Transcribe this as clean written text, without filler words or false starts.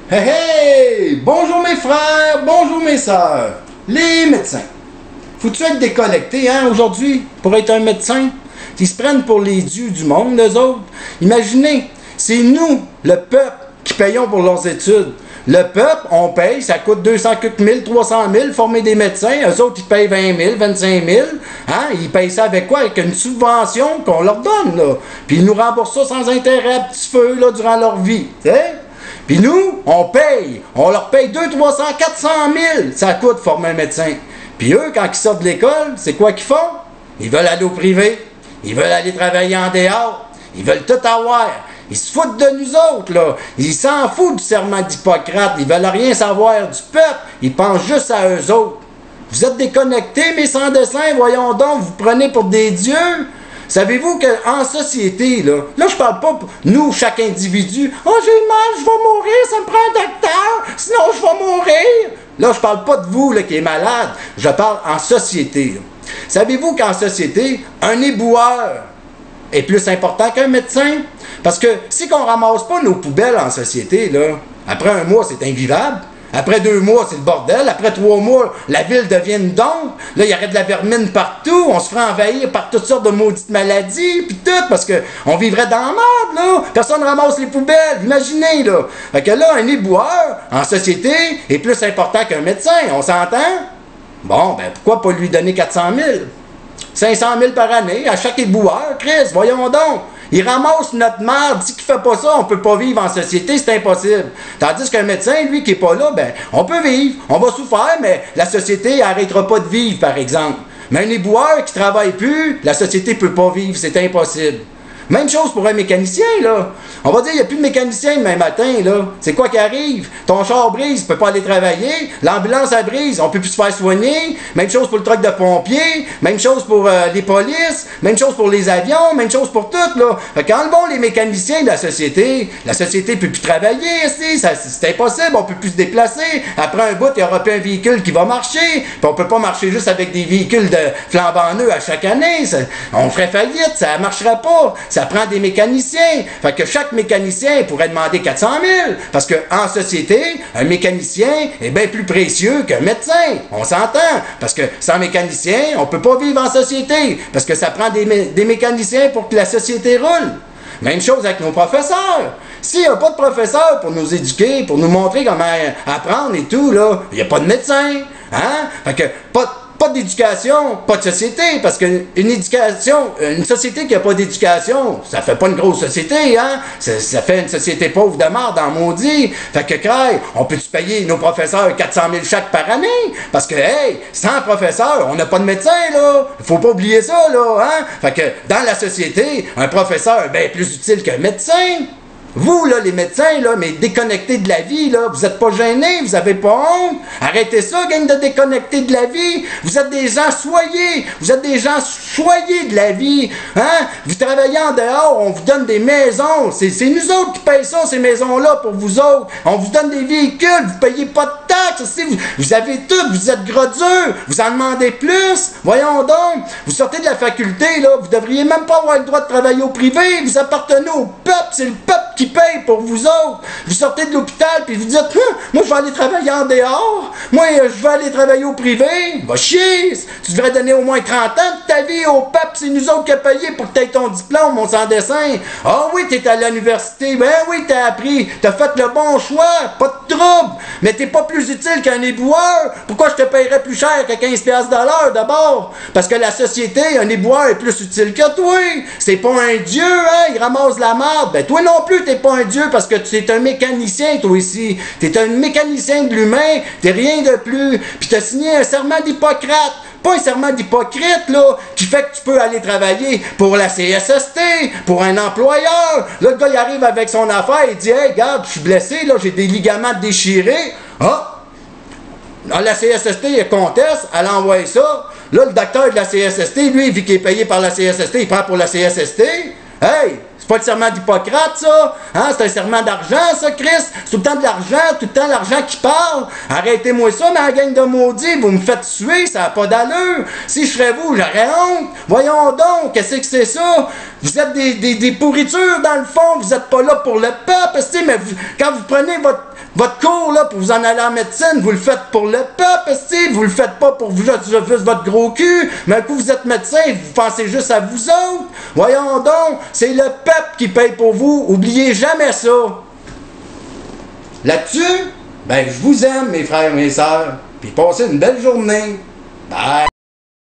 Hey hey! Bonjour mes frères, bonjour mes sœurs, les médecins. Faut-tu être déconnecté, hein, aujourd'hui, pour être un médecin? Ils se prennent pour les dieux du monde, eux autres. Imaginez, c'est nous, le peuple, qui payons pour leurs études. Le peuple, on paye, ça coûte 200 000, 300 000, former des médecins. Eux autres, ils payent 20 000, 25 000. Hein? Ils payent ça avec quoi? Avec une subvention qu'on leur donne, là. Puis ils nous remboursent ça sans intérêt à petit feu, là, durant leur vie. T'sais? Puis nous, on paye. On leur paye 200, 300, 400 000. Ça coûte former un médecin. Puis eux, quand ils sortent de l'école, c'est quoi qu'ils font? Ils veulent aller au privé. Ils veulent aller travailler en dehors. Ils veulent tout avoir. Ils se foutent de nous autres, là. Ils s'en foutent du serment d'Hippocrate. Ils veulent rien savoir du peuple. Ils pensent juste à eux autres. Vous êtes déconnectés, mes sans-dessins, voyons donc, vous prenez pour des dieux. Savez-vous qu'en société, là je parle pas pour nous, chaque individu. Oh, j'ai mal, je vais mourir, ça me prend un docteur, sinon je vais mourir. Là, je parle pas de vous, là, qui est malade. Je parle en société, là. Savez-vous qu'en société, un éboueur est plus important qu'un médecin? Parce que si on ramasse pas nos poubelles en société, là, après un mois, c'est invivable. Après 2 mois, c'est le bordel. Après 3 mois, la ville devient une dompe. Là, il y aurait de la vermine partout. On se ferait envahir par toutes sortes de maudites maladies, puis tout, parce qu'on vivrait dans la merde, là. Personne ne ramasse les poubelles. Imaginez, là. Fait que là, un éboueur, en société, est plus important qu'un médecin. On s'entend? Bon, ben, pourquoi pas lui donner 400 000? 500 000 par année à chaque éboueur, Chris, voyons donc. Il ramasse notre merde, dit qu'il fait pas ça, on peut pas vivre en société, c'est impossible. Tandis qu'un médecin, lui, qui est pas là, ben, on peut vivre, on va souffrir, mais la société arrêtera pas de vivre, par exemple. Mais un éboueur qui travaille plus, la société peut pas vivre, c'est impossible. Même chose pour un mécanicien, là. On va dire, il n'y a plus de mécanicien demain matin, là. C'est quoi qui arrive? Ton char brise, tu peux pas aller travailler. L'ambulance, elle brise, on peut plus se faire soigner. Même chose pour le truck de pompiers. Même chose pour les polices. Même chose pour les avions. Même chose pour tout, là. Fait qu'enlevons les mécaniciens de la société peut plus travailler, c'est impossible. On peut plus se déplacer. Après un bout, il n'y aura plus un véhicule qui va marcher. Puis on peut pas marcher juste avec des véhicules de flambant neufs à chaque année. On ferait faillite, ça marcherait pas. Ça prend des mécaniciens. Fait que chaque mécanicien pourrait demander 400 000. Parce qu'en société, un mécanicien est bien plus précieux qu'un médecin. On s'entend. Parce que sans mécanicien, on peut pas vivre en société. Parce que ça prend des mécaniciens pour que la société roule. Même chose avec nos professeurs. S'il n'y a pas de professeur pour nous éduquer, pour nous montrer comment apprendre et tout, là, il n'y a pas de médecin. Hein? Fait que pas d'éducation, pas de société, parce qu'une éducation, une société qui n'a pas d'éducation, ça fait pas une grosse société, hein? Ça fait une société pauvre de merde, en maudit. Fait que, on peut-tu payer nos professeurs 400 000 chaque par année? Parce que, hey, sans professeur, on n'a pas de médecin, là. Faut pas oublier ça, là, hein? Fait que, dans la société, un professeur est bien plus utile qu'un médecin. Vous, là, les médecins, là, mais déconnectés de la vie, là, vous êtes pas gênés, vous avez pas honte. Arrêtez ça, gang de déconnectés de la vie. Vous êtes des gens soyez. Vous êtes des gens choyés de la vie. Hein? Vous travaillez en dehors, on vous donne des maisons. C'est nous autres qui payons ça, ces maisons-là, pour vous autres. On vous donne des véhicules, vous payez pas de taxes. Vous avez tout, vous êtes gros dur. Vous en demandez plus. Voyons donc. Vous sortez de la faculté, là, vous devriez même pas avoir le droit de travailler au privé. Vous appartenez au peuple, c'est le peuple qui paye pour vous autres. Vous sortez de l'hôpital puis vous dites moi je vais aller travailler en dehors. Moi je vais aller travailler au privé. Va chier. Tu devrais donner au moins 30 ans de ta vie au peuple. C'est nous autres qui a payé pour que tu aies ton diplôme, mon sans-dessin. Ah oui, t'es à l'université. Ben oui, t'as appris. T'as fait le bon choix. Pas de trouble. Mais t'es pas plus utile qu'un éboueur. Pourquoi je te payerais plus cher que 15$ de l'heure d'abord? Parce que la société, un éboueur est plus utile que toi. C'est pas un dieu, hein? Il ramasse la merde. Ben toi non plus, t'es pas un dieu parce que tu es un mécanicien, toi ici. T'es un mécanicien de l'humain, t'es rien de plus. Puis t'as signé un serment d'Hippocrate. Pas un serment d'hypocrite, là, qui fait que tu peux aller travailler pour la CSST, pour un employeur. Là, le gars, il arrive avec son affaire, il dit, hey, regarde, je suis blessé, là, j'ai des ligaments déchirés. Ah! Là, la CSST, il conteste, elle envoie ça. Là, le docteur de la CSST, lui, vu qu'il est payé par la CSST, il prend pour la CSST. Hey! C'est pas le serment d'Hippocrate, ça. Hein? C'est un serment d'argent, ça, Christ. C'est tout le temps de l'argent, tout le temps l'argent qui parle. Arrêtez-moi ça, ma gang de maudits. Vous me faites suer, ça n'a pas d'allure. Si je serais vous, j'aurais honte. Voyons donc, qu'est-ce que c'est ça? Vous êtes des pourritures, dans le fond. Vous n'êtes pas là pour le peuple, mais quand vous prenez votre cours là, pour vous en aller en médecine, vous le faites pour le peuple, vous le faites pas pour vous juste votre gros cul, mais un coup vous êtes médecin, vous pensez juste à vous autres. Voyons donc, c'est le peuple qui paye pour vous, oubliez jamais ça. Là-dessus, ben je vous aime mes frères et mes sœurs, puis passez une belle journée. Bye!